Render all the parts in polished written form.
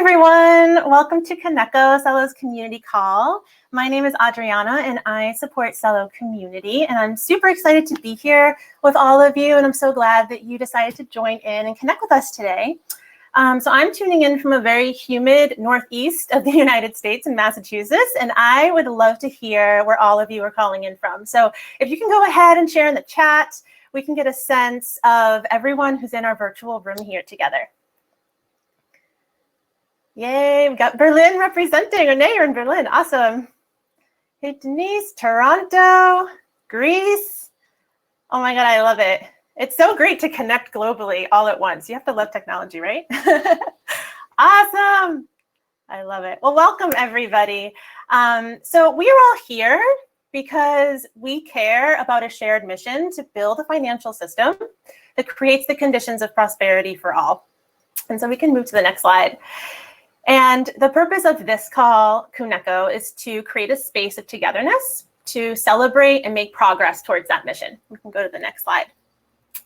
everyone. Welcome to Kuneco, Celo's community call. My name is Adriana and I support Celo Community, and I'm super excited to be here with all of you, and I'm so glad that you decided to join in and connect with us today. So I'm tuning in from a very humid northeast of the United States in Massachusetts, and I would love to hear where all of you are calling in from. So if you can go ahead and share in the chat, we can get a sense of everyone who's in our virtual room here together. Yay, we got Berlin representing. Renee, you're in Berlin. Awesome. Hey, Denise, Toronto, Greece. Oh my God, I love it. It's so great to connect globally all at once. You have to love technology, right? Awesome. I love it. Well, welcome everybody. So we are all here because we care about a shared mission to build a financial system that creates the conditions of prosperity for all. And so we can move to the next slide. And the purpose of this call, Kuneco, is to create a space of togetherness to celebrate and make progress towards that mission. We can go to the next slide.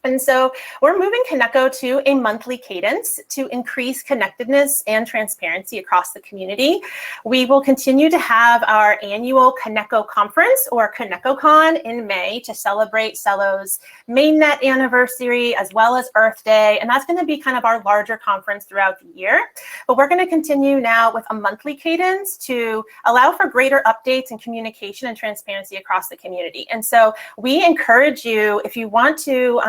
And so we're moving Kuneco to a monthly cadence to increase connectedness and transparency across the community. We will continue to have our annual Kuneco conference, or KunecoCon, in May to celebrate Celo's mainnet anniversary as well as Earth Day. And that's going to be kind of our larger conference throughout the year. But we're going to continue now with a monthly cadence to allow for greater updates and communication and transparency across the community. And so we encourage you, if you want to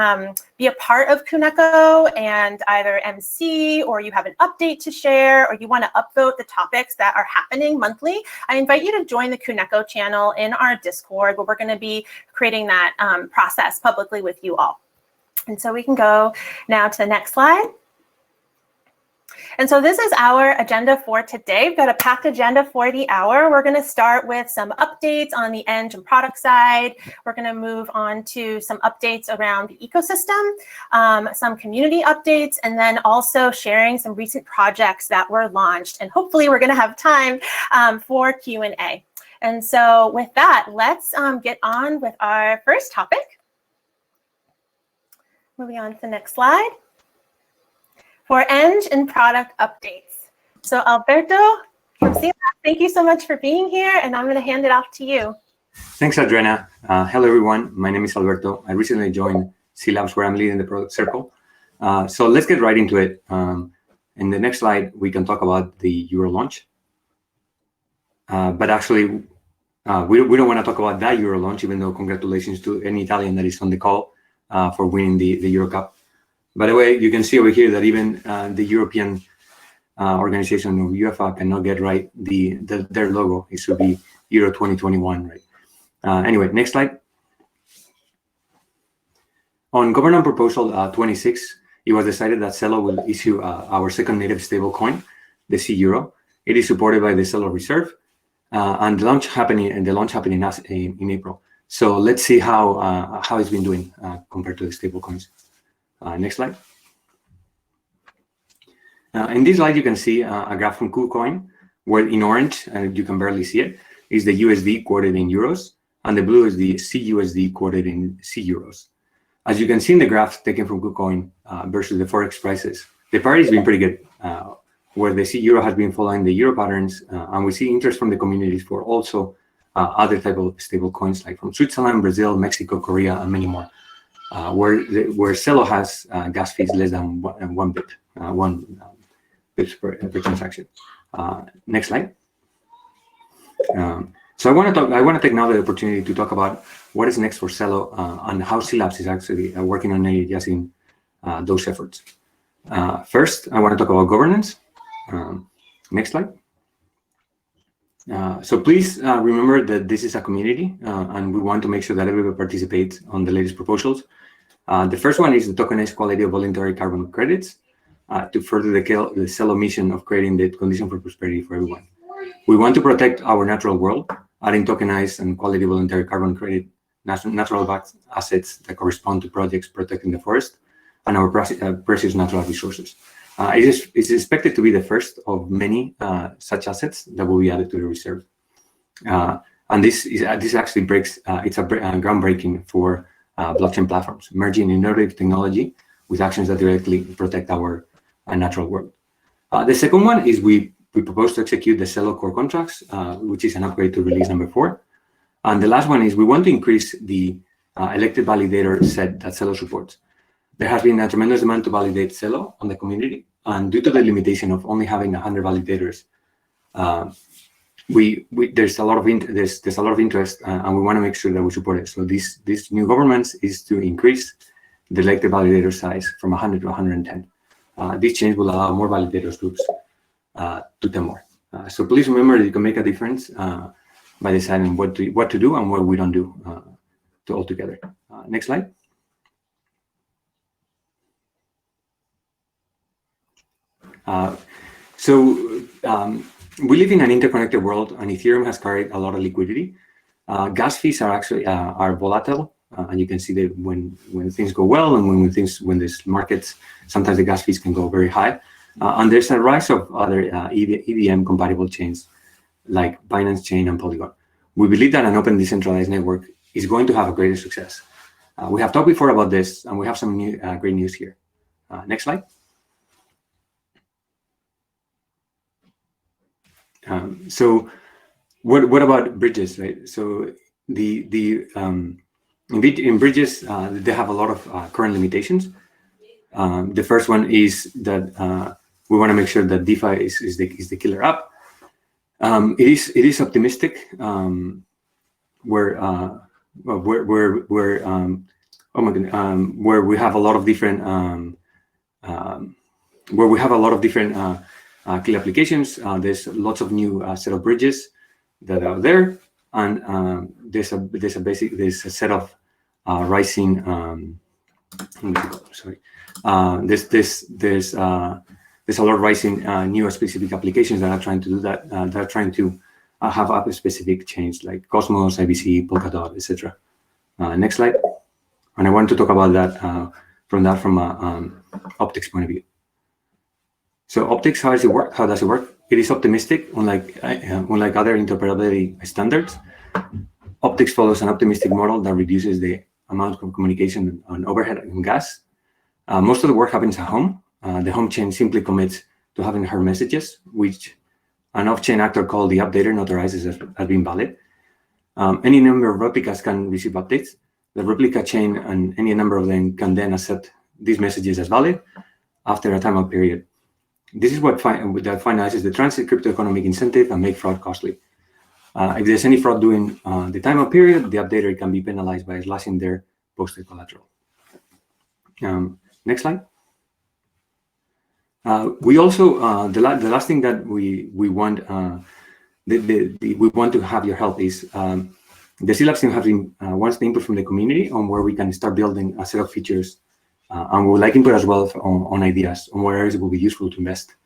be a part of Kuneco and either MC, or you have an update to share, or you want to upvote the topics that are happening monthly, I invite you to join the Kuneco channel in our Discord, where we're going to be creating that process publicly with you all. And so we can go now to the next slide. And so this is our agenda for today. We've got a packed agenda for the hour. We're going to start with some updates on the Eng Product side. We're going to move on to some updates around the ecosystem, some community updates, and then also sharing some recent projects that were launched. And hopefully we're going to have time for Q&A. And so with that, let's get on with our first topic. Moving on to the next slide. For Eng Product updates. So Alberto from Celo, thank you so much for being here, and I'm going to hand it off to you. Thanks, Adriana. Hello, everyone. My name is Alberto. I recently joined Celo, where I'm leading the product circle. So let's get right into it. In the next slide, we can talk about the Euro launch. But actually, we don't want to talk about that Euro launch, even though congratulations to any Italian that is on the call for winning the Euro Cup. By the way, you can see over here that even the European organization of UEFA cannot get right their logo. It should be Euro 2021, right? Anyway, next slide. On Governance Proposal 26, it was decided that Celo will issue our second native stablecoin, the C Euro. It is supported by the Celo Reserve, and the launch happening in April. So let's see how it's been doing compared to the stablecoins. Next slide. In this slide, you can see a graph from KuCoin, where in orange, and you can barely see it, is the USD quoted in euros, and the blue is the CUSD quoted in C euros. As you can see in the graph taken from KuCoin versus the Forex prices, the parity has been pretty good, where the C euro has been following the euro patterns, and we see interest from the communities for also other type of stable coins, like from Switzerland, Brazil, Mexico, Korea, and many more. Where Celo has gas fees less than one bit per transaction. Next slide. So I want to take now the opportunity to talk about what is next for Celo and how Celo is actually working on addressing those efforts. First, I want to talk about governance. Next slide. So please remember that this is a community, and we want to make sure that everybody participates on the latest proposals. The first one is the tokenized quality of voluntary carbon credits to further the Celo mission of creating the condition for prosperity for everyone. We want to protect our natural world, adding tokenized and quality voluntary carbon credit natural assets that correspond to projects protecting the forest and our precious natural resources. It's expected to be the first of many such assets that will be added to the reserve. And this actually breaks, it's a groundbreaking for blockchain platforms, merging innovative technology with actions that directly protect our natural world. The second one is we propose to execute the Celo core contracts, which is an upgrade to release number 4. And the last one is we want to increase the elected validator set that Celo supports. There has been a tremendous demand to validate Celo on the community, and due to the limitation of only having 100 validators, there's a lot of interest, and we want to make sure that we support it. So this new government is to increase the elected validator size from 100 to 110. This change will allow more validators groups to 10 more. So please remember that you can make a difference by deciding what to do and what we don't do to altogether. Next slide. We live in an interconnected world, and Ethereum has carried a lot of liquidity. Gas fees are actually volatile, and you can see that when things go well and when there's markets, sometimes the gas fees can go very high. And there's a rise of other EVM compatible chains like Binance Chain and Polygon. We believe that an open decentralized network is going to have a greater success. We have talked before about this, and we have some great news here. Next slide. So what about bridges, right? So in bridges, they have a lot of current limitations. The first one is that we want to make sure that DeFi is the killer app. It is optimistic, where we have a lot of different key applications. There's lots of new set of bridges that are there, and there's a set of rising. There's a lot of rising new specific applications that are trying to do that. That are trying to have a specific change like Cosmos, IBC, Polkadot, etc. Next slide. And I want to talk about that from an optics point of view. So optics, how does it work? It is optimistic, unlike other interoperability standards. Optics follows an optimistic model that reduces the amount of communication and overhead and gas. Most of the work happens at home. The home chain simply commits to having her messages, which an off-chain actor called the updater notarizes as being valid. Any number of replicas can receive updates. The replica chain and any number of them can then accept these messages as valid after a timeout period. This is what finalizes the transit crypto economic incentive and make fraud costly. If there's any fraud during the timeout period, the updater can be penalized by slashing their posted collateral. Next slide. We also the last thing that we want we want to have your help is the CLabs team having wants the input from the community on where we can start building a set of features, and we would like input as well on ideas on where areas it will be useful to invest,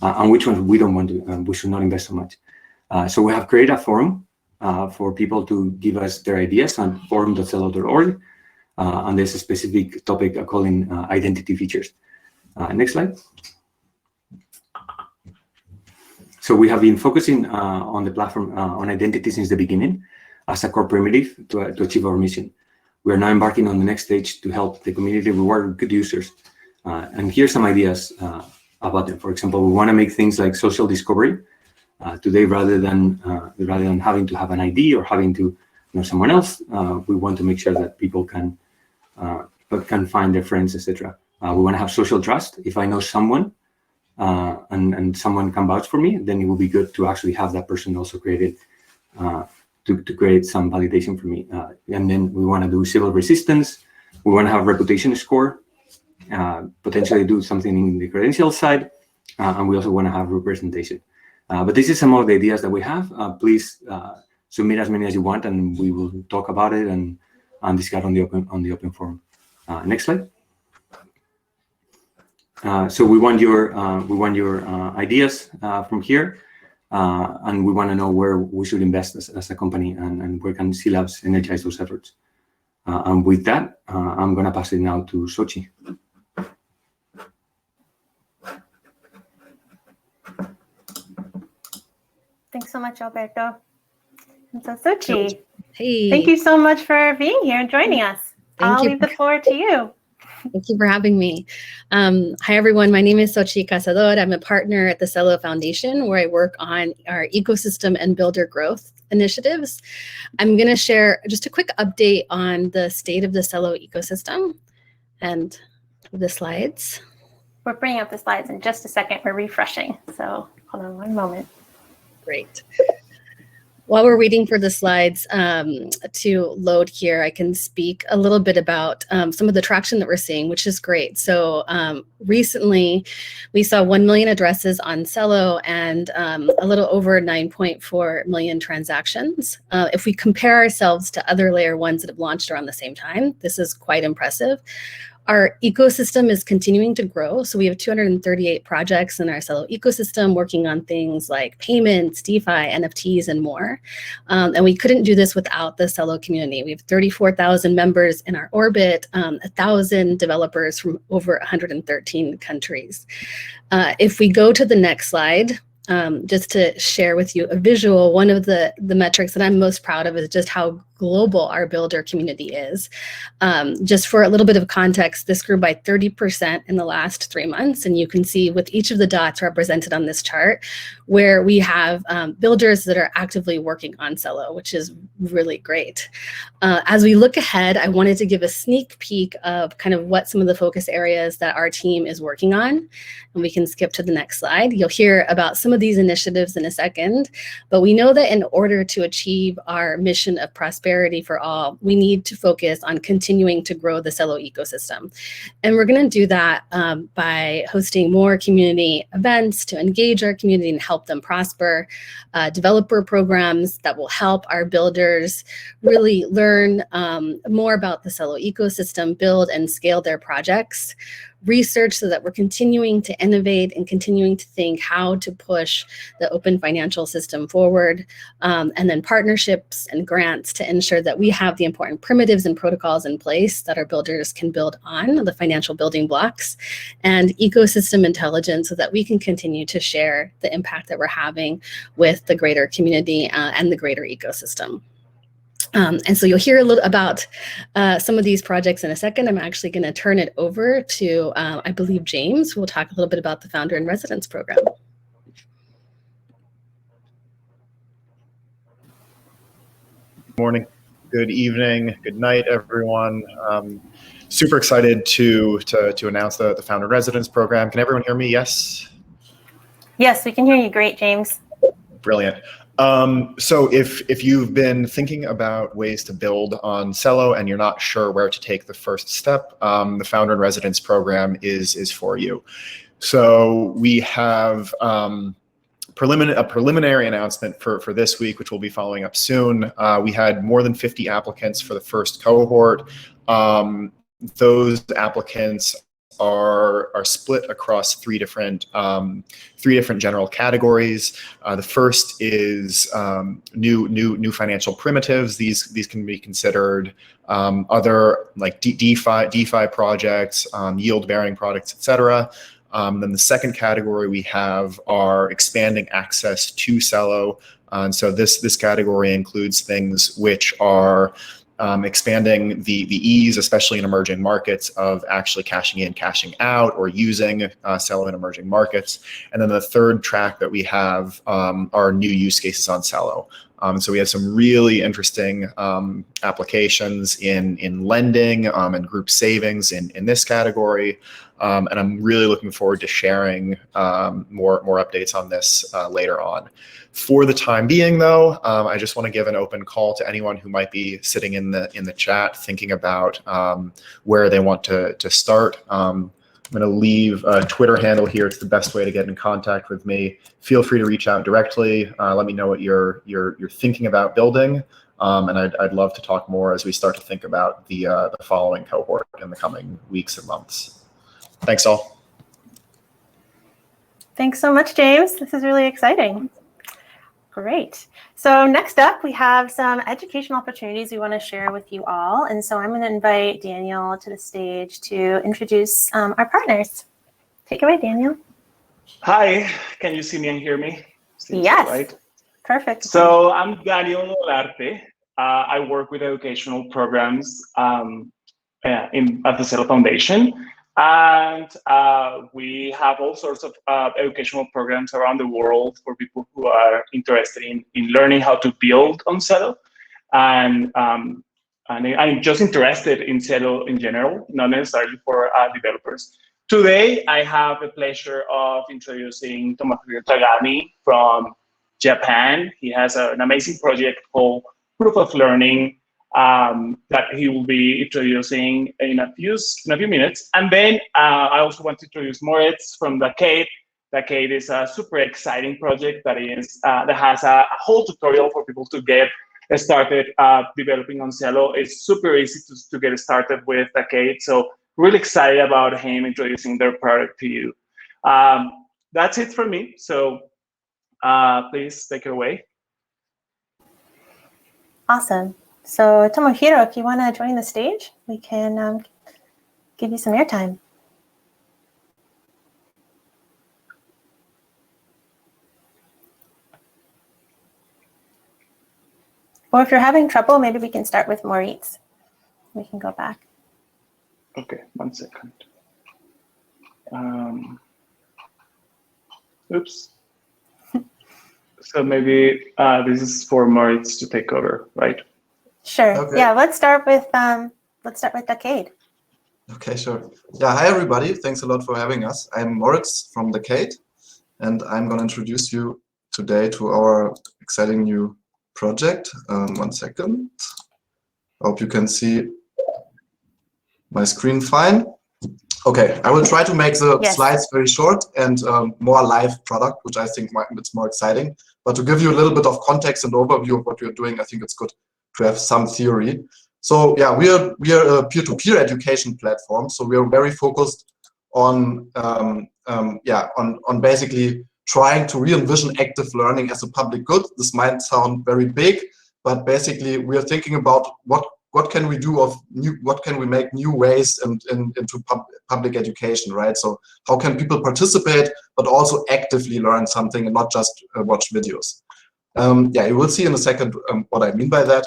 and which ones we don't want to we should not invest so much. So we have created a forum for people to give us their ideas on forum.celo.org, and there's a specific topic calling identity features. Next slide. So we have been focusing on the platform on identity since the beginning as a core primitive to achieve our mission. We are now embarking on the next stage to help the community reward good users. And here's some ideas about them. For example, we want to make things like social discovery. Today, rather than having to have an ID or having to know someone else, we want to make sure that people can find their friends, etc. We want to have social trust. If I know someone and someone can vouch for me, then it will be good to actually have that person also created to create some validation for me. And then we want to do civil resistance. We want to have reputation score, potentially do something in the credential side, and we also want to have representation. But this is some of the ideas that we have. Please submit as many as you want, and we will talk about it and discuss on the open forum. Next slide. So we want your ideas from here, and we want to know where we should invest as a company and where can CLabs energize those efforts. And with that, I'm going to pass it now to Xochi. Thanks so much, Alberto. And so Xochi, hey, thank you so much for being here and joining us. I'll leave the floor to you. Thank you for having me. Hi, everyone. My name is Xochitl Cazador. I'm a partner at the Celo Foundation, where I work on our ecosystem and builder growth initiatives. I'm going to share just a quick update on the state of the Celo ecosystem and the slides. We're bringing up the slides in just a second. We're refreshing. So hold on one moment. Great. While we're waiting for the slides to load here, I can speak a little bit about some of the traction that we're seeing, which is great. So recently, we saw 1 million addresses on Celo and a little over 9.4 million transactions. If we compare ourselves to other layer ones that have launched around the same time, this is quite impressive. Our ecosystem is continuing to grow. So we have 238 projects in our Celo ecosystem working on things like payments, DeFi, NFTs, and more. And we couldn't do this without the Celo community. We have 34,000 members in our orbit, 1,000 developers from over 113 countries. If we go to the next slide, just to share with you a visual, one of the metrics that I'm most proud of is just how global our builder community is. Just for a little bit of context, this grew by 30% in the last 3 months. And you can see with each of the dots represented on this chart, where we have builders that are actively working on Celo, which is really great. As we look ahead, I wanted to give a sneak peek of kind of what some of the focus areas that our team is working on. And we can skip to the next slide. You'll hear about some of these initiatives in a second, but we know that in order to achieve our mission of prosperity for all, we need to focus on continuing to grow the Celo ecosystem. And we're going to do that by hosting more community events to engage our community and help them prosper, developer programs that will help our builders really learn more about the Celo ecosystem, build and scale their projects, research so that we're continuing to innovate and continuing to think how to push the open financial system forward, and then partnerships and grants to ensure that we have the important primitives and protocols in place that our builders can build on, the financial building blocks, and ecosystem intelligence so that we can continue to share the impact that we're having with the greater community and the greater ecosystem. And so you'll hear a little about some of these projects in a second. I'm actually going to turn it over to, I believe, James, who will talk a little bit about the Founder in Residence program. Good morning, good evening, good night, everyone. Super excited to announce the Founder in Residence program. Can everyone hear me? Yes? Yes, we can hear you great, James. Brilliant. So if you've been thinking about ways to build on Celo and you're not sure where to take the first step, the Founder in Residence program is for you. So we have a preliminary announcement for this week, which we'll be following up soon. We had more than 50 applicants for the first cohort. Those applicants are split across three different general categories. The first is new financial primitives. These can be considered other like DeFi projects, yield bearing products, etc. Then the second category we have are expanding access to Celo. And so this category includes things which are expanding the ease, especially in emerging markets, of actually cashing in, cashing out, or using Celo in emerging markets. And then the third track that we have are new use cases on Celo. So we have some really interesting applications in lending and group savings in this category. And I'm really looking forward to sharing more updates on this later on. For the time being, though, I just want to give an open call to anyone who might be sitting in the chat thinking about where they want to start. I'm going to leave a Twitter handle here. It's the best way to get in contact with me. Feel free to reach out directly. Let me know what you're thinking about building, and I'd love to talk more as we start to think about the following cohort in the coming weeks and months. Thanks all. Thanks so much, James. This is really exciting. Great. So next up, we have some educational opportunities we want to share with you all. And so I'm going to invite Daniel to the stage to introduce our partners. Take it away, Daniel. Hi, can you see me and hear me? Seems yes. Right. Perfect. So I'm Daniel Olarte. I work with educational programs at the Celo Foundation. And we have all sorts of educational programs around the world for people who are interested in learning how to build on Celo. And I'm just interested in Celo in general, not necessarily for developers. Today, I have the pleasure of introducing Tomohiro Tagami from Japan. He has an amazing project called Proof of Learning that he will be introducing in a few minutes. And then I also want to introduce Moritz from Dacade. Dacade is a super exciting project that has a whole tutorial for people to get started developing on Celo. It's super easy to get started with Dacade. So really excited about him introducing their product to you. That's it for me. So please take it away. Awesome. So Tomohiro, if you want to join the stage, we can give you some airtime. Or if you're having trouble, maybe we can start with Moritz. We can go back. Okay, 1 second. Oops. So maybe this is for Moritz to take over, right? Sure. Okay. Yeah. Let's start with Dacade. Okay, sure. Yeah, hi everybody. Thanks a lot for having us. I'm Moritz from Dacade, and I'm going to introduce you today to our exciting new project. 1 second. Hope you can see my screen fine. Okay, I will try to make the slides very short and more live product, which I think it's more exciting. But to give you a little bit of context and overview of what we're doing, I think it's good to have some theory. So yeah, we are a peer-to-peer education platform. So we are very focused on on basically trying to re-envision active learning as a public good. This might sound very big, but basically we are thinking about what can we do what can we make new ways into public education, right? So how can people participate, but also actively learn something and not just watch videos? Yeah, you will see in a second what I mean by that.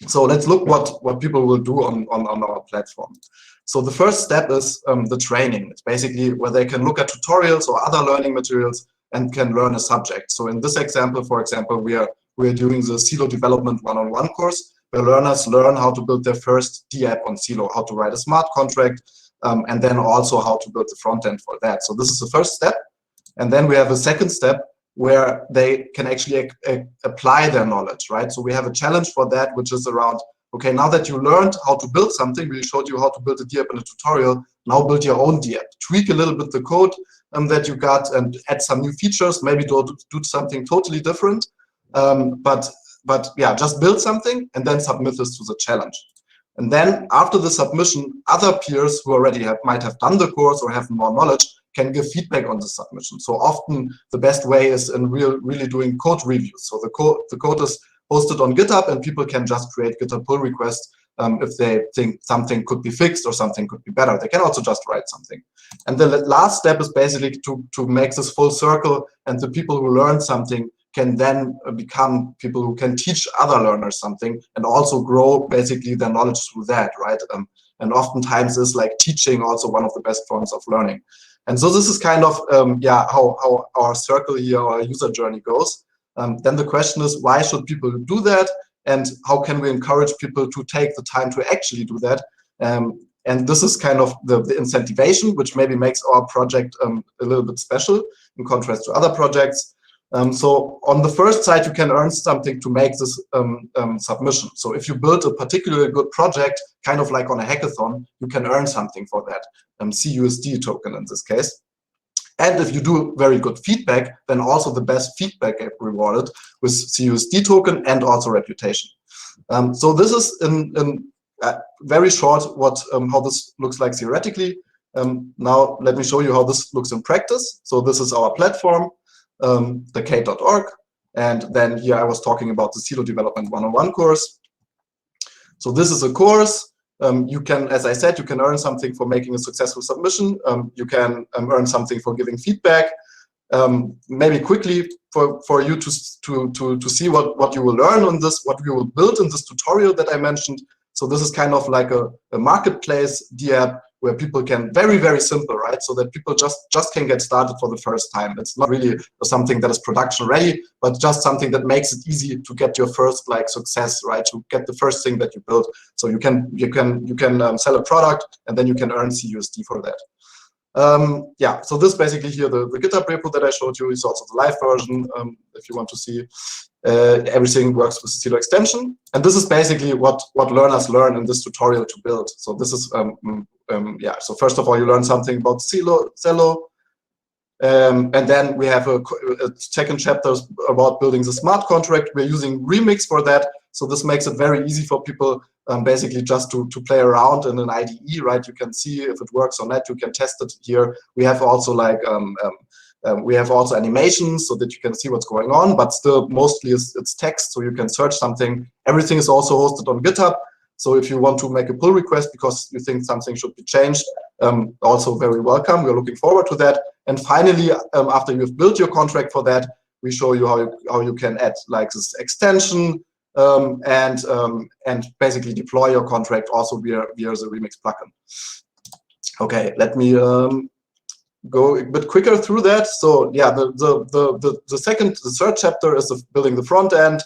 So let's look what people will do on our platform. So the first step is the training. It's basically where they can look at tutorials or other learning materials and can learn a subject. So in this example, for example, we are doing the Celo Development One-on-One course, where learners learn how to build their first D-app on Celo, how to write a smart contract, and then also how to build the front end for that. So this is the first step. And then we have a second step where they can actually apply their knowledge, right? So we have a challenge for that, which is around, okay, now that you learned how to build something, we showed you how to build a D-app in a tutorial, now build your own D-app. Tweak a little bit the code that you got and add some new features, maybe do something totally different. But yeah, just build something and then submit this to the challenge. And then after the submission, other peers who already might have done the course or have more knowledge can give feedback on the submission. So often the best way is in really doing code reviews. So the code is hosted on GitHub and people can just create GitHub pull requests if they think something could be fixed or something could be better. They can also just write something. And the last step is basically to make this full circle, and the people who learn something can then become people who can teach other learners something and also grow basically their knowledge through that, right? And oftentimes is like teaching also one of the best forms of learning. And so this is kind of how our circle here, our user journey goes. Then the question is, why should people do that? And how can we encourage people to take the time to actually do that? And this is kind of the incentivation, which maybe makes our project a little bit special in contrast to other projects. So on the first side, you can earn something to make this submission. So if you build a particularly good project, kind of like on a hackathon, you can earn something for that, CUSD token in this case. And if you do very good feedback, then also the best feedback get rewarded with CUSD token and also reputation. So this is in very short how this looks like theoretically. Now let me show you how this looks in practice. So this is our platform. Dacade.org, and then here I was talking about the Celo Development One-on-One course. So this is a course. You can, as I said, you can earn something for making a successful submission. You can earn something for giving feedback. Maybe quickly for you to see what you will learn on this, what we will build in this tutorial that I mentioned. So this is kind of like a marketplace DApp where people can very simple, right? So that people just can get started for the first time. It's not really something that is production ready, but just something that makes it easy to get your first like success, right? To get the first thing that you build. So you can sell a product and then you can earn CUSD for that. Yeah, so this basically here, the GitHub repo that I showed you is also the live version, if you want to see. Everything works with the Celo extension. And this is basically what learners learn in this tutorial to build. So this is, yeah, so first of all, you learn something about Celo. And then we have a second chapter about building the smart contract. We're using Remix for that. So this makes it very easy for people basically just to play around in an IDE, right? You can see if it works or not. You can test it here. We have also like, we have also animations so that you can see what's going on, but still mostly it's text, so you can search something. Everything is also hosted on GitHub. So if you want to make a pull request because you think something should be changed, also very welcome. We're looking forward to that. And finally, after you've built your contract for that, we show you how you can add like this extension and basically deploy your contract also via the Remix plugin. Okay, let me go a bit quicker through that. So yeah, the third chapter is building the front end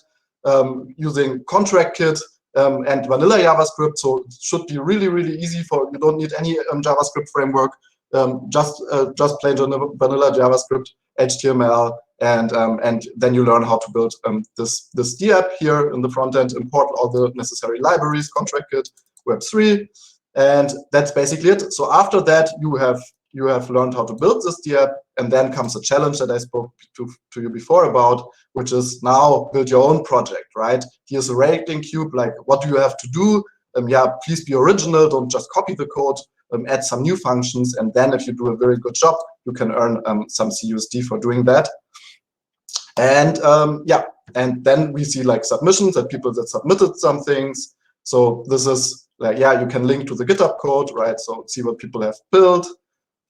using ContractKit and vanilla JavaScript. So it should be really easy for, you don't need any JavaScript framework, just plain vanilla JavaScript, HTML, and then you learn how to build this DApp here in the front end, import all the necessary libraries, ContractKit, Web3, and that's basically it. So after that, you have learned how to build this DApp, and then comes a challenge that I spoke to you before about, which is now build your own project, right? Here's a rating cube, like what do you have to do? Yeah, please be original, don't just copy the code, add some new functions, and then if you do a very good job, you can earn some CUSD for doing that. And yeah, and then we see like submissions and people that submitted some things. So this is like, yeah, you can link to the GitHub code, right? So see what people have built.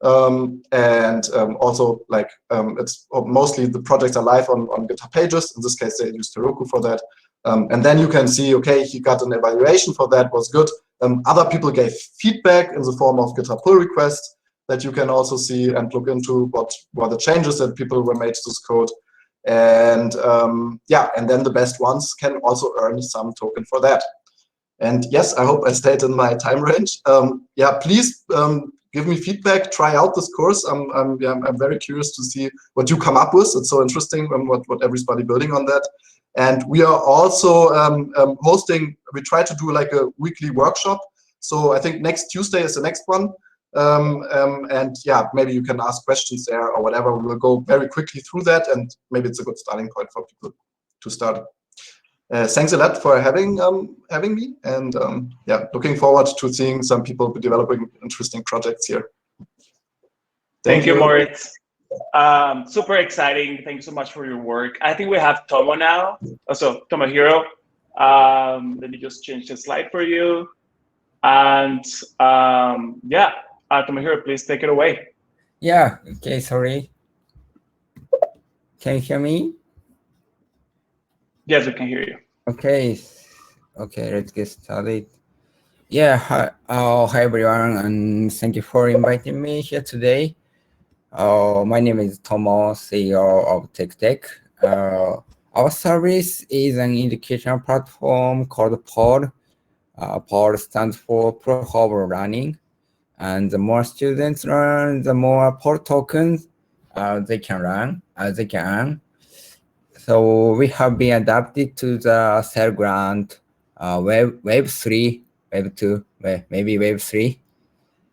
And also like it's mostly the projects are live on GitHub pages. In this case, they use Heroku for that. And then you can see, okay, he got an evaluation for that, was good. Other people gave feedback in the form of GitHub pull requests that you can also see and look into what were the changes that people were made to this code. And yeah, and then the best ones can also earn some token for that. And yes, I hope I stayed in my time range. Yeah, please give me feedback, try out this course. I'm very curious to see what you come up with. It's so interesting what everybody building on that. And we are also hosting, we try to do like a weekly workshop. So I think next Tuesday is the next one. And yeah, maybe you can ask questions there or whatever. We will go very quickly through that, and maybe it's a good starting point for people to start. Thanks a lot for having me, and yeah, looking forward to seeing some people developing interesting projects here. Thank you, Moritz. Super exciting. Thank you so much for your work. I think we have Tomo now. Also, Tomohiro. Let me just change the slide for you. And yeah, Tomohiro, please take it away. Yeah, okay, sorry. Can you hear me? Yes, we can hear you. Okay, let's get started. Yeah, hi everyone, and thank you for inviting me here today. My name is Tomo, CEO of TechTech. Our service is an educational platform called PoL. PoL stands for Proof of Learning. And the more students learn, the more PoL tokens they can earn. So we have been adapted to the Celo grant, Wave 3, Wave 2, maybe Wave 3.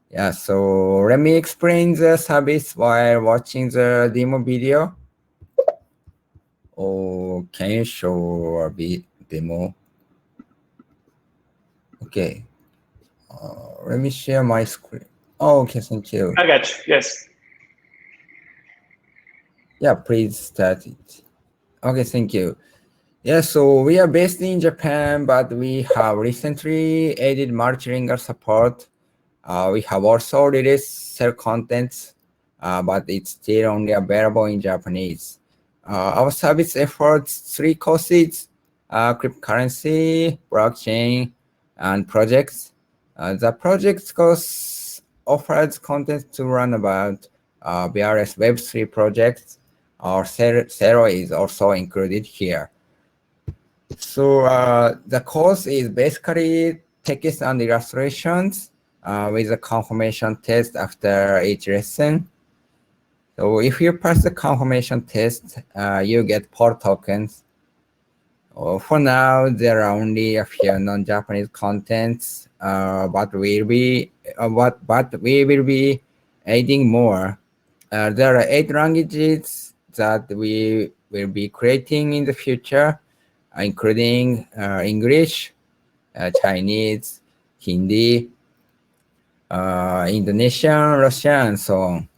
Yeah, so let me explain the service while watching the demo video. Or can you show a bit demo? Okay. Let me share my screen. Oh, okay, thank you. I got you, yes. Yeah, please start it. Okay, thank you. Yeah, so we are based in Japan, but we have recently added multilingual support. We have also released Celo contents, but it's still only available in Japanese. Our service efforts 3 courses, cryptocurrency, blockchain, and projects. The project course offers content to run about various Web3 projects. Our Celo is also included here. So the course is basically text and illustrations with a confirmation test after each lesson. So if you pass the confirmation test, you get PoL tokens. For now, there are only a few non-Japanese contents, but we will be adding more. There are 8 languages that we will be creating in the future, including English, Chinese, Hindi, Indonesian, Russian, and so on.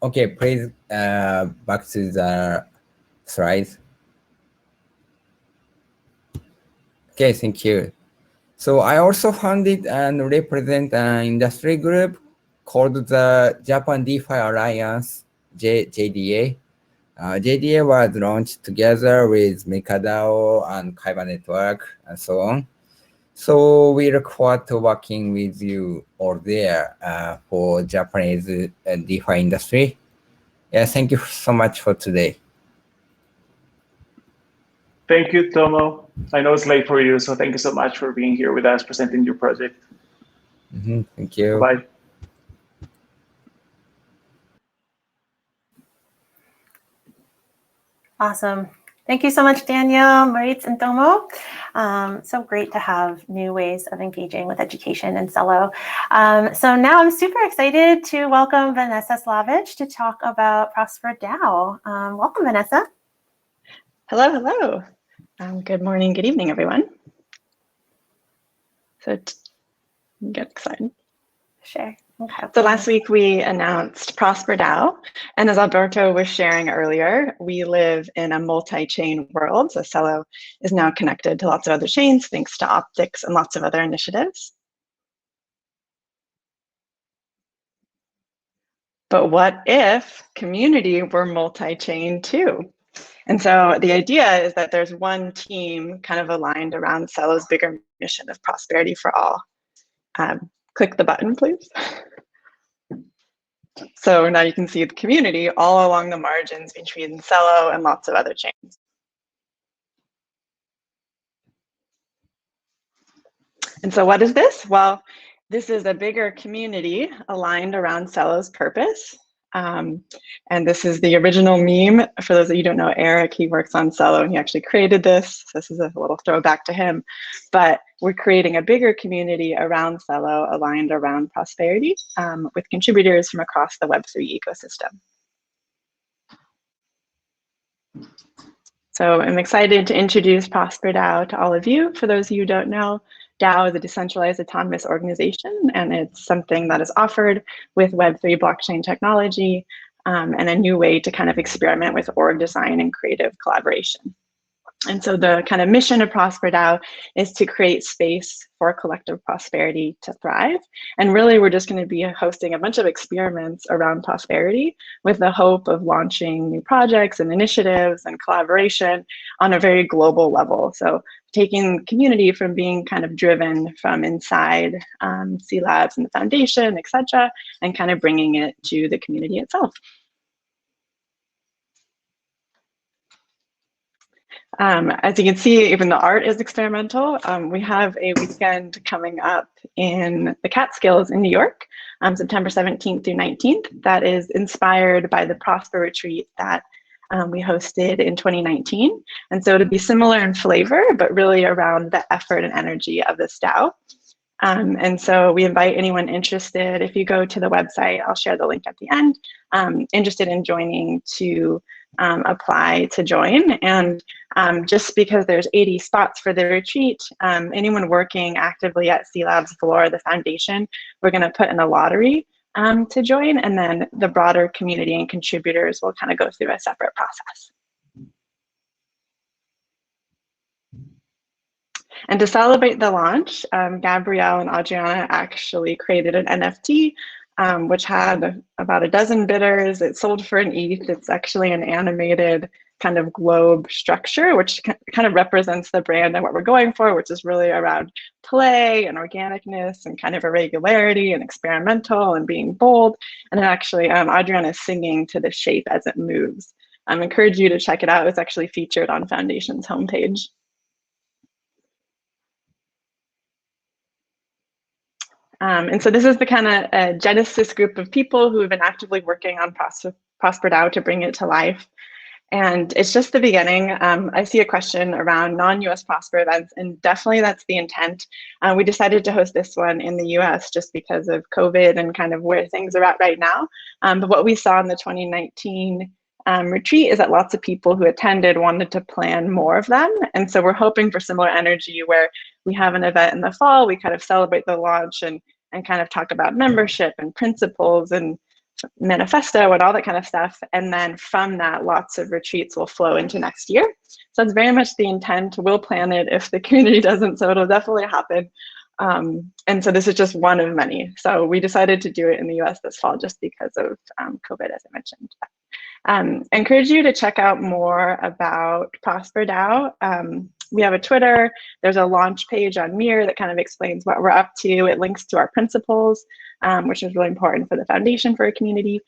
Okay, please back to the slides. Okay, thank you. So I also founded and represent an industry group called the Japan DeFi Alliance, JDA. JDA was launched together with MakerDAO and Kaiba Network and so on. So we look forward to working with you all there for Japanese DeFi industry. Yeah, thank you so much for today. Thank you, Tomo. I know it's late for you, so thank you so much for being here with us, presenting your project. Thank you. Bye. Awesome. Thank you so much, Daniel, Moritz, and Tomo. So great to have new ways of engaging with education in Celo. So now I'm super excited to welcome Vanessa Slavic to talk about Prosper DAO. Welcome, Vanessa. Hello, hello. Good morning, good evening, everyone. So get excited. Sure. Okay. So last week we announced Prosper DAO, and as Alberto was sharing earlier, we live in a multi-chain world. So Celo is now connected to lots of other chains thanks to optics and lots of other initiatives. But what if community were multi-chain too? And so the idea is that there's one team kind of aligned around Celo's bigger mission of prosperity for all. Click the button, please. So now you can see the community all along the margins between Celo and lots of other chains. And so what is this? Well, this is a bigger community aligned around Celo's purpose. And this is the original meme. For those of you who don't know Eric, he works on Celo and he actually created this. So this is a little throwback to him. But we're creating a bigger community around Celo aligned around prosperity with contributors from across the Web3 ecosystem. So I'm excited to introduce Prosper DAO to all of you. For those of you who don't know, DAO is a decentralized autonomous organization, and it's something that is offered with Web3 blockchain technology and a new way to kind of experiment with org design and creative collaboration. And so the kind of mission of Prosper DAO is to create space for collective prosperity to thrive. And really, we're just going to be hosting a bunch of experiments around prosperity with the hope of launching new projects and initiatives and collaboration on a very global level. So taking community from being kind of driven from inside C Labs and the foundation, et cetera, and kind of bringing it to the community itself. As you can see, even the art is experimental. We have a weekend coming up in the Catskills in New York, September 17th through 19th. That is inspired by the Prosper Retreat that we hosted in 2019. And so it'll be similar in flavor, but really around the effort and energy of this DAO. And so we invite anyone interested, if you go to the website, I'll share the link at the end, interested in joining to apply to join. And just because there's 80 spots for the retreat, anyone working actively at C Labs Valora, the foundation, we're going to put in a lottery to join, and then the broader community and contributors will kind of go through a separate process. And to celebrate the launch, Gabrielle and Adriana actually created an NFT which had about a dozen bidders. It sold for an ETH. It's actually an animated kind of globe structure, which kind of represents the brand and what we're going for, which is really around play and organicness and kind of irregularity and experimental and being bold. And then actually Adriana is singing to the shape as it moves. I encourage you to check it out. It's actually featured on Foundation's homepage. And so this is the kind of genesis group of people who have been actively working on Prosper DAO to bring it to life. And it's just the beginning. I see a question around non-US Prosper events, and definitely that's the intent. We decided to host this one in the US just because of COVID and kind of where things are at right now. But what we saw in the 2019 retreat is that lots of people who attended wanted to plan more of them. And so we're hoping for similar energy where we have an event in the fall, we kind of celebrate the launch and kind of talk about membership and principles and manifesto and all that kind of stuff. And then from that, lots of retreats will flow into next year. So it's very much the intent. We'll plan it if the community doesn't, so it'll definitely happen. And so this is just one of many. So we decided to do it in the US this fall just because of COVID, as I mentioned. I encourage you to check out more about Prosper DAO. We have a Twitter. There's a launch page on Mir that kind of explains what we're up to. It links to our principles, which is really important for the foundation for a community.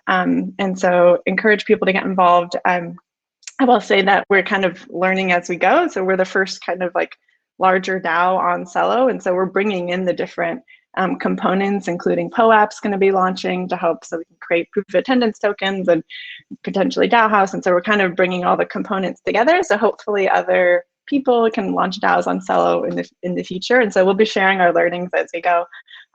And so encourage people to get involved. I will say that we're kind of learning as we go. So we're the first kind of like larger DAO on Celo. And so we're bringing in the different components, including POAP's going to be launching to help so we can create proof of attendance tokens and potentially DAO House. And so we're kind of bringing all the components together. So hopefully other people can launch DAOs on Celo in the future. And so we'll be sharing our learnings as we go.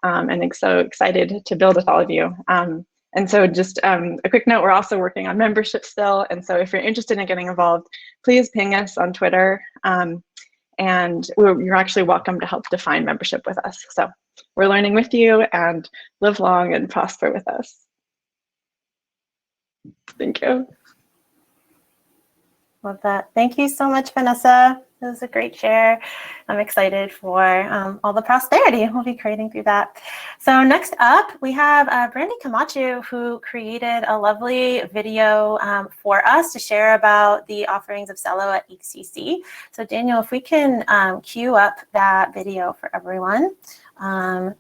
And I'm so excited to build with all of you. And so just a quick note, we're also working on membership still. And so if you're interested in getting involved, please ping us on Twitter. And you're actually welcome to help define membership with us. So we're learning with you, and live long and prosper with us. Thank you. Love that. Thank you so much, Vanessa. It was a great share. I'm excited for all the prosperity we'll be creating through that. So next up, we have Brandy Camacho, who created a lovely video for us to share about the offerings of Celo at ETHCC. So Daniel, if we can queue up that video for everyone,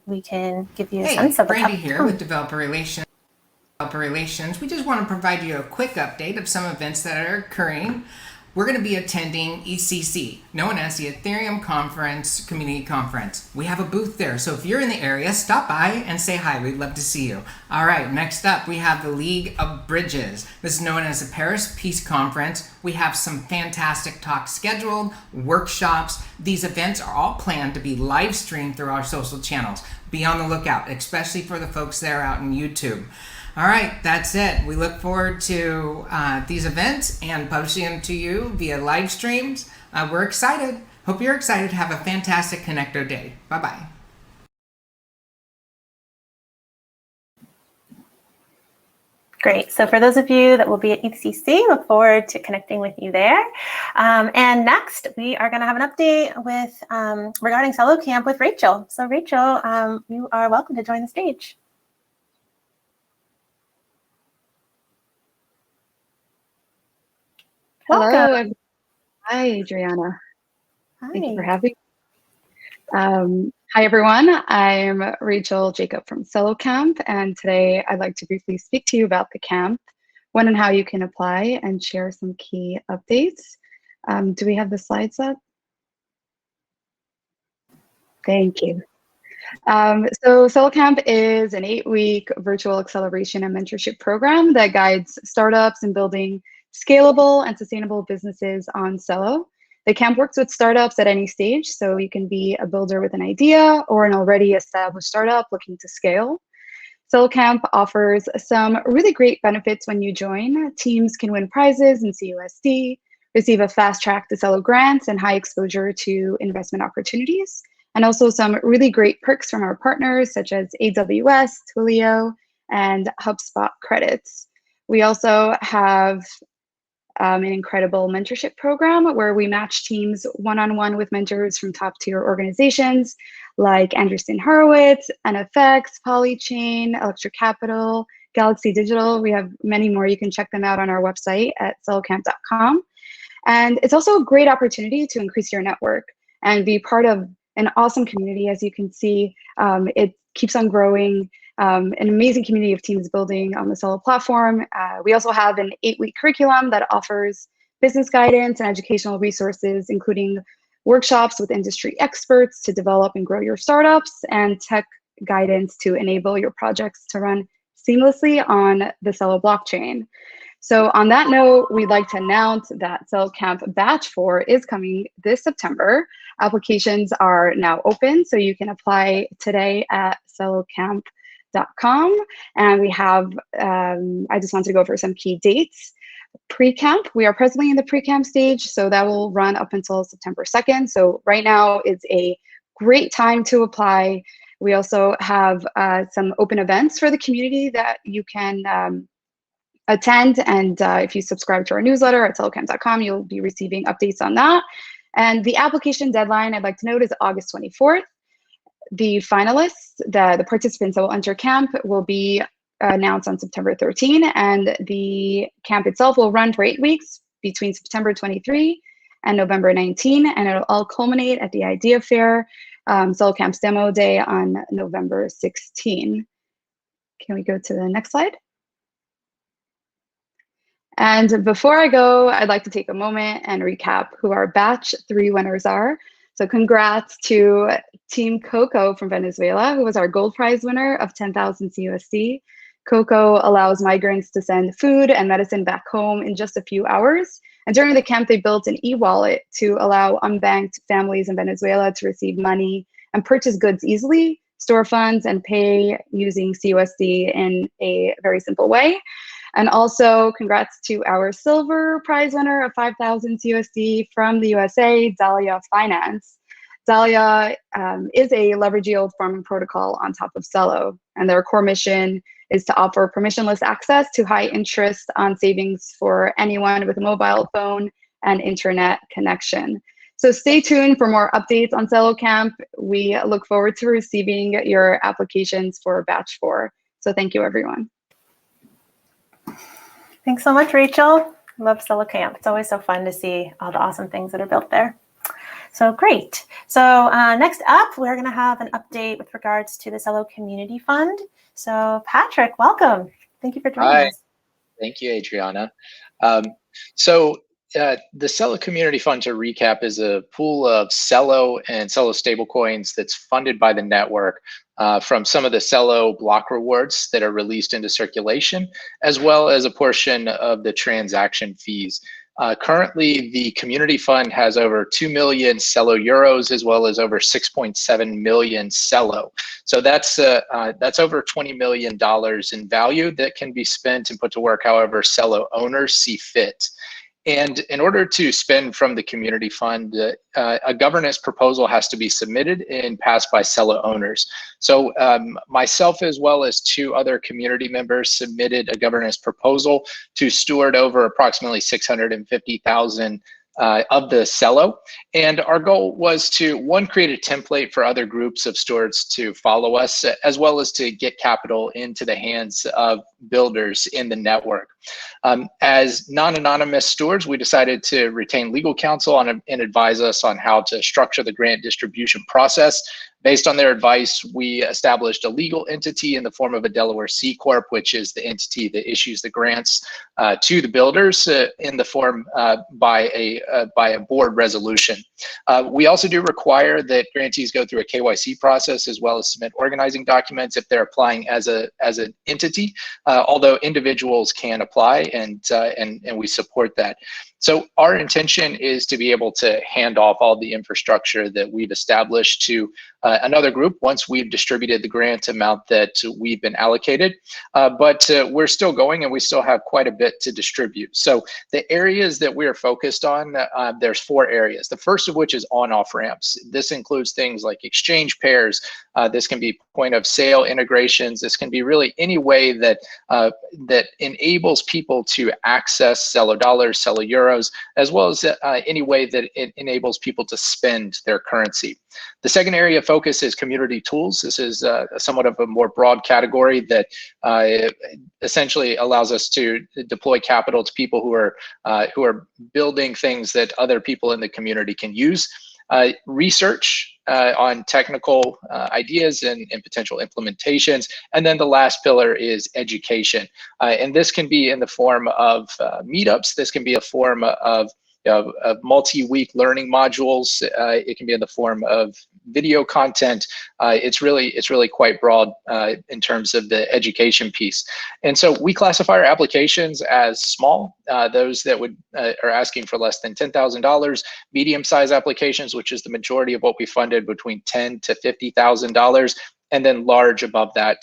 we can give you a sense of Brandy here with Developer Relations. We just want to provide you a quick update of some events that are occurring. We're going to be attending ETHCC, known as the Ethereum Conference Community Conference. We have a booth there, so if you're in the area, stop by and say hi. We'd love to see you. All right, next up, we have the League of Bridges. This is known as the Paris Peace Conference. We have some fantastic talks scheduled, workshops. These events are all planned to be live streamed through our social channels. Be on the lookout, especially for the folks that are out in YouTube. All right, that's it. We look forward to these events and publishing them to you via live streams. We're excited. Hope you're excited. Have a fantastic Connecto Day. Bye-bye. Great. So for those of you that will be at ETHCC, look forward to connecting with you there. And next, we are going to have an update with regarding Celo Camp with Rachel. So Rachel, you are welcome to join the stage. Hello. Welcome. Hi, Adriana. Hi. Thank you for having me. Hi, everyone. I'm Rachel Jacob from Celo Camp, and today I'd like to briefly speak to you about the camp, when and how you can apply, and share some key updates. Do we have the slides up? Thank you. So Celo Camp is an 8-week virtual acceleration and mentorship program that guides startups in building scalable and sustainable businesses on Celo. The camp works with startups at any stage, so you can be a builder with an idea or an already established startup looking to scale. Celo Camp offers some really great benefits when you join. Teams can win prizes in CUSD, receive a fast track to Celo grants and high exposure to investment opportunities, and also some really great perks from our partners such as AWS, Twilio, and HubSpot credits. We also have an incredible mentorship program where we match teams one-on-one with mentors from top-tier organizations like Andreessen Horowitz, NFX, Polychain, Electric Capital, Galaxy Digital. We have many more. You can check them out on our website at celocamp.com. And it's also a great opportunity to increase your network and be part of an awesome community. As you can see, it keeps on growing. An amazing community of teams building on the Celo platform. We also have an 8-week curriculum that offers business guidance and educational resources, including workshops with industry experts to develop and grow your startups, and tech guidance to enable your projects to run seamlessly on the Celo blockchain. So on that note, we'd like to announce that Celo Camp Batch 4 is coming this September. Applications are now open, so you can apply today at celocamp.com. And we have, I just wanted to go over some key dates. Pre-camp, we are presently in the pre-camp stage, so that will run up until September 2nd. So right now is a great time to apply. We also have some open events for the community that you can attend, and if you subscribe to our newsletter at celocamp.com, you'll be receiving updates on that. And the application deadline, I'd like to note, is August 24th. The finalists, the participants that will enter camp, will be announced on September 13, and the camp itself will run for 8 weeks between September 23 and November 19, and it'll all culminate at the Idea Fair, Celo Camp's demo day on November 16. Can we go to the next slide? And before I go, I'd like to take a moment and recap who our Batch 3 winners are. So congrats to Team Coco from Venezuela, who was our gold prize winner of 10,000 CUSD. Coco allows migrants to send food and medicine back home in just a few hours. And during the camp, they built an e-wallet to allow unbanked families in Venezuela to receive money and purchase goods easily, store funds, and pay using CUSD in a very simple way. And also, congrats to our silver prize winner of 5,000 CUSD from the USA, Dahlia Finance. Dahlia is a leverage yield farming protocol on top of Celo, and their core mission is to offer permissionless access to high interest on savings for anyone with a mobile phone and internet connection. So stay tuned for more updates on Celo Camp. We look forward to receiving your applications for Batch 4. So thank you, everyone. Thanks so much, Rachel. Love Celo Camp. It's always so fun to see all the awesome things that are built there. So great. So next up, we're going to have an update with regards to the Celo Community Fund. So Patrick, welcome. Thank you for joining us. Thank you, Adriana. The Celo Community Fund, to recap, is a pool of Celo and Celo stablecoins that's funded by the network from some of the Celo block rewards that are released into circulation, as well as a portion of the transaction fees. Currently, the community fund has over 2 million Celo euros, as well as over 6.7 million Celo. So that's over $20 million in value that can be spent and put to work however Celo owners see fit. And in order to spend from the community fund, a governance proposal has to be submitted and passed by Celo owners. So myself, as well as 2 other community members, submitted a governance proposal to steward over approximately 650,000 of the Celo. And our goal was to, 1, create a template for other groups of stewards to follow us, as well as to get capital into the hands of builders in the network. As non-anonymous stewards, we decided to retain legal counsel and advise us on how to structure the grant distribution process. Based on their advice, we established a legal entity in the form of a Delaware C Corp, which is the entity that issues the grants to the builders in the form by a board resolution. We also do require that grantees go through a KYC process, as well as submit organizing documents if they're applying as an entity, although individuals can apply, and we support that. So our intention is to be able to hand off all the infrastructure that we've established to another group once we've distributed the grant amount that we've been allocated. But we're still going, and we still have quite a bit to distribute. So the areas that we are focused on, there's 4 areas. The first of which is on-off ramps. This includes things like exchange pairs. This can be point of sale integrations. This can be really any way that that enables people to access Celo dollars, Celo euros, as well as any way that it enables people to spend their currency. The second area of focus is community tools. This is somewhat of a more broad category that essentially allows us to deploy capital to people who are building things that other people in the community can use. Research on technical ideas and potential implementations. And then the last pillar is education. And this can be in the form of meetups. This can be a form of multi-week learning modules. It can be in the form of video content. It's really quite broad in terms of the education piece. And so we classify our applications as small, those that are asking for less than $10,000, medium-sized applications, which is the majority of what we funded, between $10,000 to $50,000, and then large above that.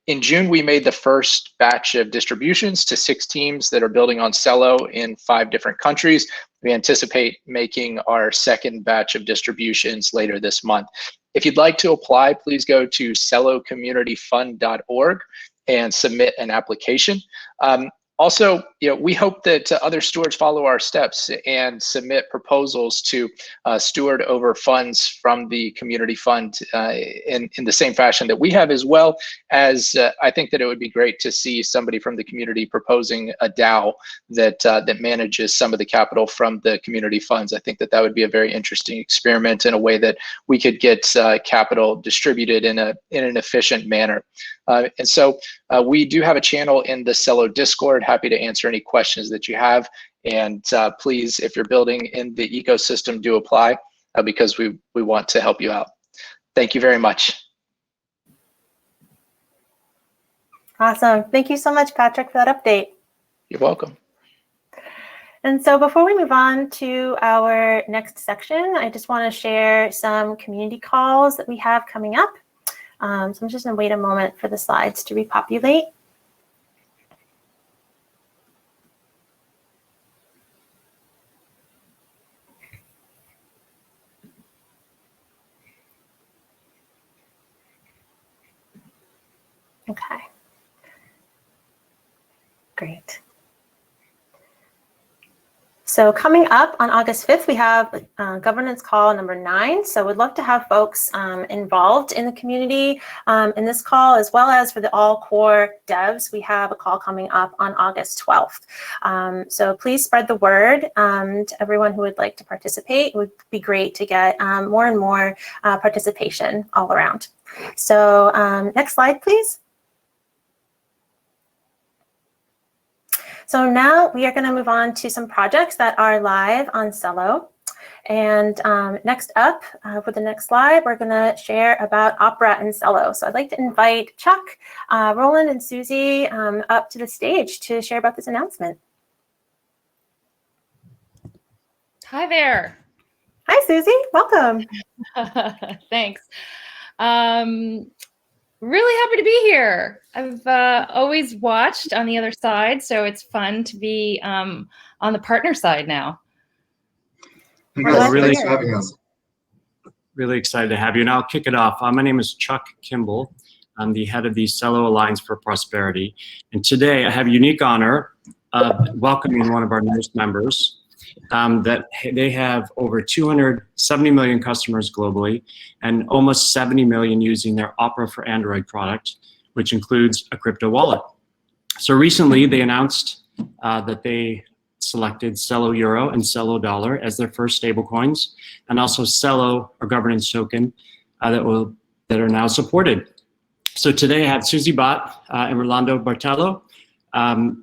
In June, we made the first batch of distributions to 6 teams that are building on Celo in 5 different countries. We anticipate making our second batch of distributions later this month. If you'd like to apply, please go to celocommunityfund.org and submit an application. Also, we hope that other stewards follow our steps and submit proposals to steward over funds from the community fund in the same fashion that we have, as well as I think that it would be great to see somebody from the community proposing a DAO that manages some of the capital from the community funds. I think that would be a very interesting experiment in a way that we could get capital distributed in an efficient manner. And so we do have a channel in the Celo Discord. Happy to answer any questions that you have. And please, if you're building in the ecosystem, do apply because we want to help you out. Thank you very much. Awesome. Thank you so much, Patrick, for that update. You're welcome. And so before we move on to our next section, I just want to share some community calls that we have coming up. So I'm just going to wait a moment for the slides to repopulate. Okay. Great. So coming up on August 5th, we have governance call number 9. So we'd love to have folks involved in the community in this call, as well as for the all core devs. We have a call coming up on August 12th. So please spread the word to everyone who would like to participate. It would be great to get more and more participation all around. So next slide, please. So now we are going to move on to some projects that are live on Celo. And next up, for the next slide, we're going to share about Opera and Celo. So I'd like to invite Chuck, Roland, and Susie up to the stage to share about this announcement. Hi there. Hi, Susie. Welcome. Thanks. Really happy to be here. I've always watched on the other side, so it's fun to be on the partner side now. Thanks for having us. Really excited to have you, and I'll kick it off. My name is Chuck Kimball. I'm the head of the Celo Alliance for Prosperity, and today I have a unique honor of welcoming one of our newest members. That they have over 270 million customers globally and almost 70 million using their Opera for Android product, which includes a crypto wallet. So recently they announced that they selected Celo Euro and Celo Dollar as their first stablecoins, and also Celo, a governance token that are now supported. So today I have Susie Bott and Rolando Bartello.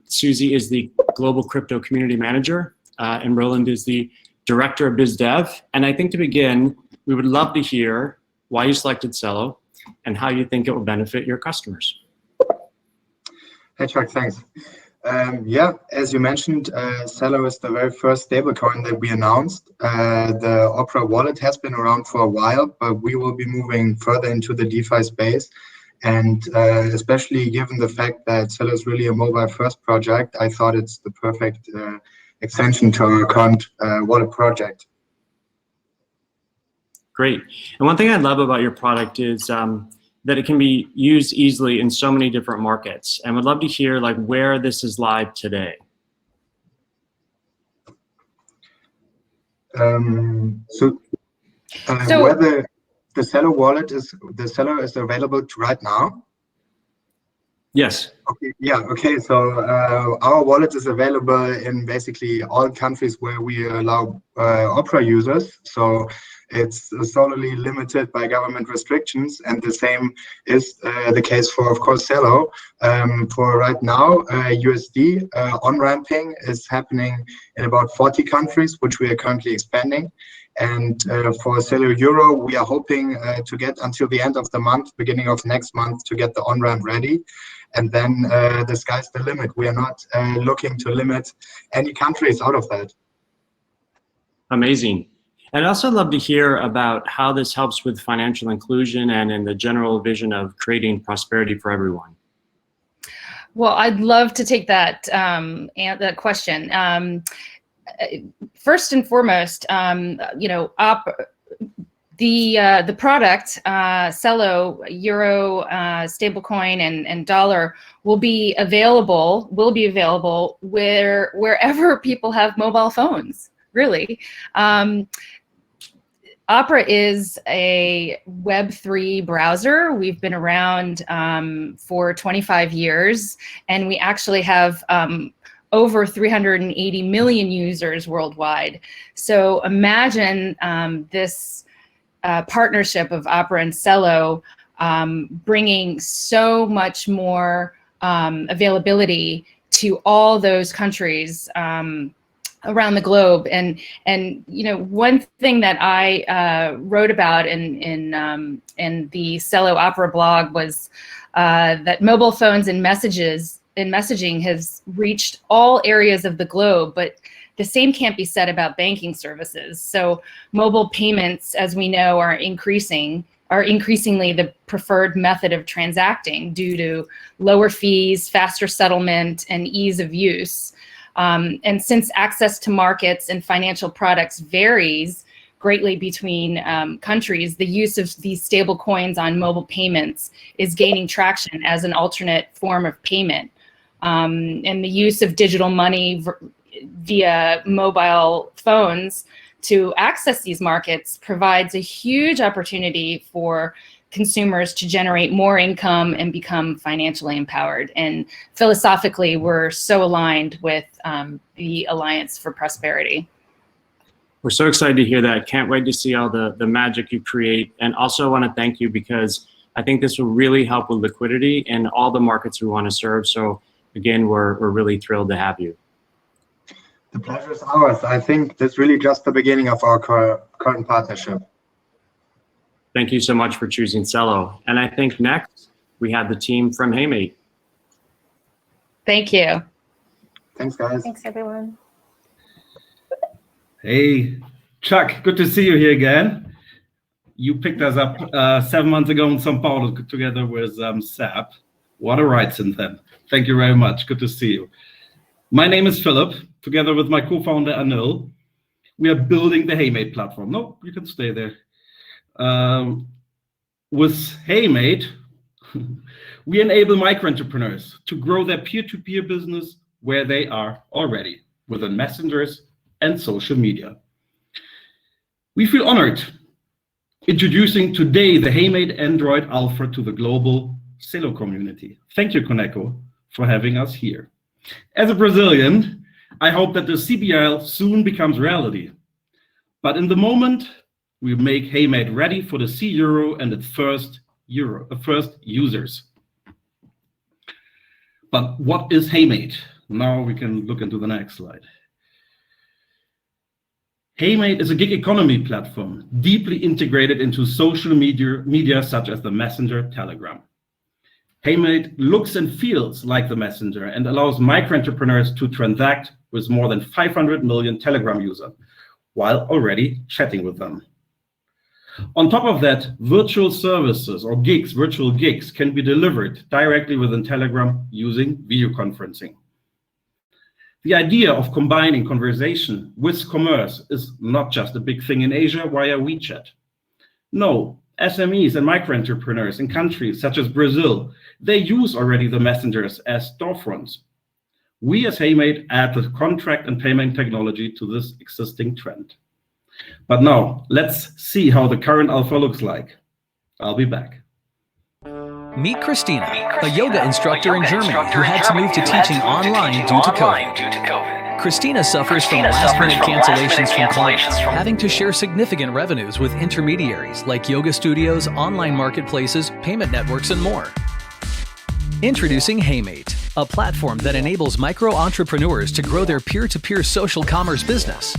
Susie is the Global Crypto Community Manager. And Roland is the Director of Biz Dev. And I think to begin, we would love to hear why you selected Celo and how you think it will benefit your customers. Hey, Chuck, thanks. Yeah, as you mentioned, Celo is the very first stablecoin that we announced. The Opera wallet has been around for a while, but we will be moving further into the DeFi space. And especially given the fact that Celo is really a mobile-first project, I thought it's the perfect extension to our current wallet project. Great. And one thing I love about your product is that it can be used easily in so many different markets. And would love to hear where this is live today. So- Whether the Celo wallet is available right now? Yes. Okay, yeah, okay. So our wallet is available in basically all countries where we allow Opera users. So it's solely limited by government restrictions, and the same is the case for, of course, Celo. For right now, USD on-ramping is happening in about 40 countries, which we are currently expanding. And for Celo Euro, we are hoping to get until the end of the month, beginning of next month, to get the on-ramp ready. And then the sky's the limit. We are not looking to limit any countries out of that. Amazing. I'd also love to hear about how this helps with financial inclusion and in the general vision of creating prosperity for everyone. Well, I'd love to take that that question. First and foremost, you know, the product Celo Euro stablecoin and dollar will be available wherever people have mobile phones. Really. Opera is a Web3 browser. We've been around for 25 years, and we actually have over 380 million users worldwide. So imagine this partnership of Opera and Celo bringing so much more availability to all those countries around the globe. And you know, one thing that I wrote about in the Celo Opera blog was that mobile phones and messaging has reached all areas of the globe, but the same can't be said about banking services. So mobile payments, as we know, are increasingly the preferred method of transacting due to lower fees, faster settlement, and ease of use. And since access to markets and financial products varies greatly between countries, the use of these stable coins on mobile payments is gaining traction as an alternate form of payment. And the use of digital money via mobile phones to access these markets provides a huge opportunity for consumers to generate more income and become financially empowered. And philosophically, we're so aligned with the Alliance for Prosperity. We're so excited to hear that. Can't wait to see all the magic you create. And also want to thank you because I think this will really help with liquidity in all the markets we want to serve. So again, we're really thrilled to have you. The pleasure is ours. I think this is really just the beginning of our current partnership. Thank you so much for choosing Celo. And I think next we have the team from HeyMate. Thank you. Thanks, guys. Thanks, everyone. Hey, Chuck, good to see you here again. You picked us up 7 months ago in São Paulo together with Sap. What a ride since then. Thank you very much. Good to see you. My name is Philip. Together with my co-founder, Anil, we are building the HeyMate platform. No, you can stay there. With HeyMate, we enable micro-entrepreneurs to grow their peer-to-peer business where they are already, within messengers and social media. We feel honored introducing today the HeyMate Android Alpha to the global Celo community. Thank you, Kuneco, for having us here. As a Brazilian, I hope that the CBL soon becomes reality. But in the moment, we make HeyMate ready for the C-Euro and its first users. But what is HeyMate? Now we can look into the next slide. HeyMate is a gig economy platform deeply integrated into social media such as the Messenger Telegram. HeyMate looks and feels like the Messenger and allows micro-entrepreneurs to transact with more than 500 million Telegram users while already chatting with them. On top of that, virtual services or gigs, virtual gigs can be delivered directly within Telegram using video conferencing. The idea of combining conversation with commerce is not just a big thing in Asia via WeChat. No, SMEs and micro-entrepreneurs in countries such as Brazil, they use already the messengers as storefronts. We as HeyMate add the contract and payment technology to this existing trend. But now, let's see how the current alpha looks like. I'll be back. Meet Christina, a yoga instructor in Germany who had to move to teaching online due to COVID. Christina suffers from last-minute cancellations from clients, having to share significant revenues with intermediaries like yoga studios, online marketplaces, payment networks, and more. Introducing HeyMate, a platform that enables micro-entrepreneurs to grow their peer-to-peer social commerce business.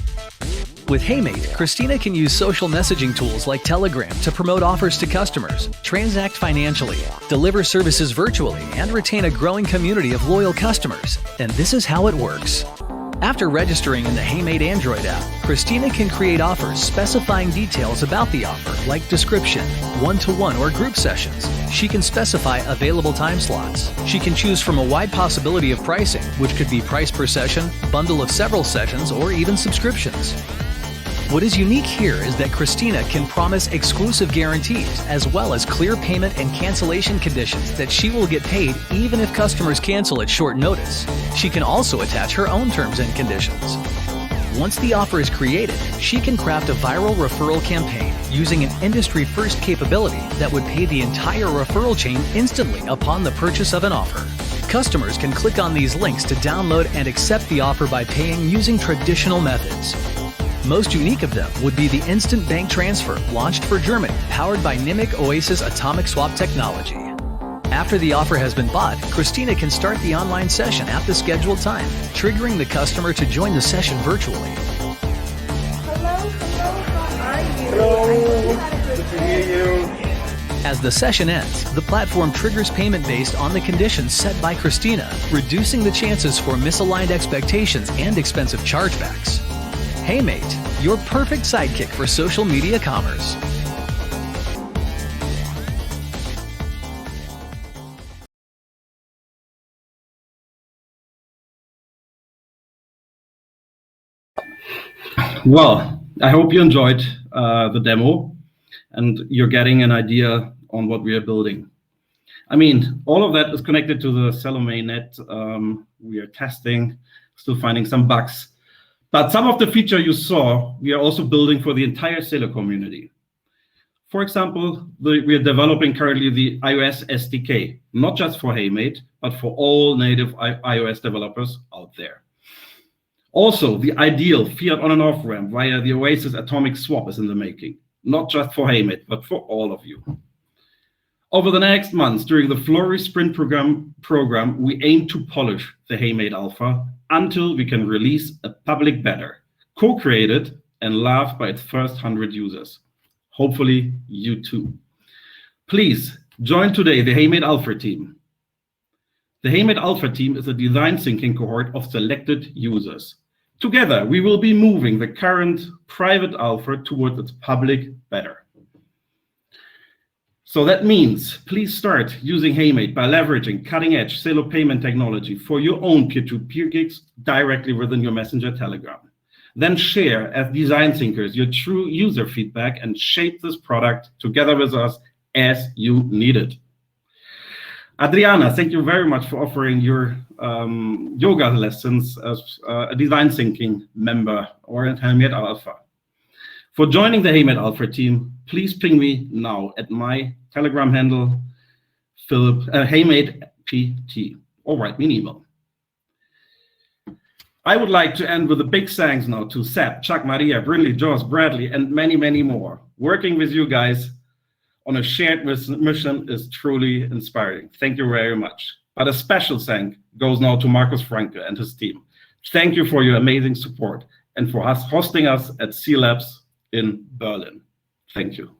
With HeyMate, Christina can use social messaging tools like Telegram to promote offers to customers, transact financially, deliver services virtually, and retain a growing community of loyal customers. And this is how it works. After registering in the HeyMate Android app, Christina can create offers specifying details about the offer, like description, one-to-one or group sessions. She can specify available time slots. She can choose from a wide possibility of pricing, which could be price per session, bundle of several sessions, or even subscriptions. What is unique here is that Christina can promise exclusive guarantees as well as clear payment and cancellation conditions that she will get paid even if customers cancel at short notice. She can also attach her own terms and conditions. Once the offer is created, she can craft a viral referral campaign using an industry-first capability that would pay the entire referral chain instantly upon the purchase of an offer. Customers can click on these links to download and accept the offer by paying using traditional methods. Most unique of them would be the instant bank transfer launched for Germany, powered by Nimiq Oasis Atomic Swap technology. After the offer has been bought, Christina can start the online session at the scheduled time, triggering the customer to join the session virtually. Hello, how are you? Hello, good to hear you. As the session ends, the platform triggers payment based on the conditions set by Christina, reducing the chances for misaligned expectations and expensive chargebacks. HeyMate, your perfect sidekick for social media commerce. Well, I hope you enjoyed the demo and you're getting an idea on what we are building. I mean, all of that is connected to the Celo mainnet. We are testing, still finding some bugs. But some of the feature you saw, we are also building for the entire Celo community. For example, we are developing currently the iOS SDK, not just for HeyMate, but for all native iOS developers out there. Also, the ideal fiat on and off ramp via the Oasis Atomic Swap is in the making, not just for HeyMate, but for all of you. Over the next months, during the Flurry Sprint program, we aim to polish the HeyMate Alpha until we can release a public beta, co-created and loved by its first 100 users. Hopefully, you too. Please join today the HeyMate Alpha team. The HeyMate Alpha team is a design thinking cohort of selected users. Together, we will be moving the current private alpha towards its public beta. So that means please start using HeyMate by leveraging cutting-edge Celo payment technology for your own peer-to-peer gigs directly within your Messenger Telegram. Then share as design thinkers your true user feedback and shape this product together with us as you need it. Adriana, thank you very much for offering your yoga lessons as a design thinking member or at HeyMate Alpha. For joining the HeyMate Alpha team, please ping me now at my Telegram handle, HeyMate PT, or write me an email. I would like to end with a big thanks now to Seb, Chuck, Maria, Brinley, Joss, Bradley, and many, many more. Working with you guys on a shared mission is truly inspiring. Thank you very much. But a special thank goes now to Markus Franke and his team. Thank you for your amazing support and for hosting us at C-Labs in Berlin. Thank you.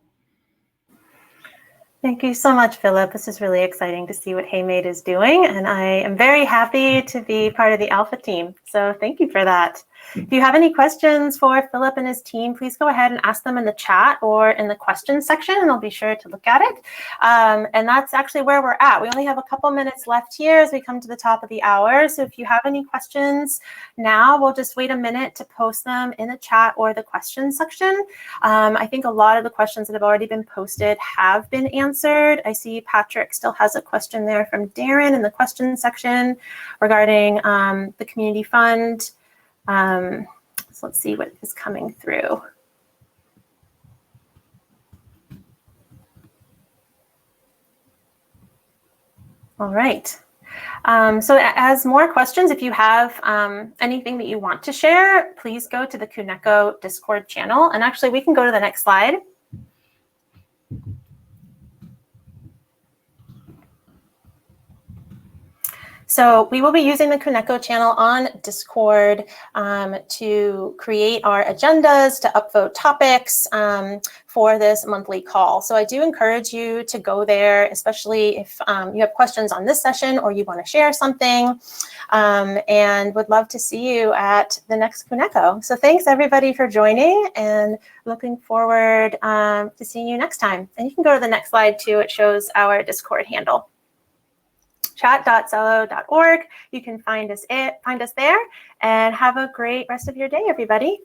Thank you so much, Philip. This is really exciting to see what HeyMate is doing, and I am very happy to be part of the Alpha team. So thank you for that. If you have any questions for Philip and his team, please go ahead and ask them in the chat or in the questions section, and I'll be sure to look at it. And that's actually where we're at. We only have a couple minutes left here as we come to the top of the hour. So if you have any questions now, we'll just wait a minute to post them in the chat or the questions section. I think a lot of the questions that have already been posted have been answered. I see Patrick still has a question there from Darren in the questions section regarding the community fund. So let's see what is coming through. All right. So as more questions, if you have anything that you want to share, please go to the Kuneco Discord channel. And actually, we can go to the next slide. So we will be using the Kuneco channel on Discord to create our agendas, to upvote topics for this monthly call. So I do encourage you to go there, especially if you have questions on this session or you want to share something, and would love to see you at the next Kuneco. So thanks everybody for joining, and looking forward to seeing you next time. And you can go to the next slide too. It shows our Discord handle. chat.celo.org. You can find us there, and have a great rest of your day, everybody.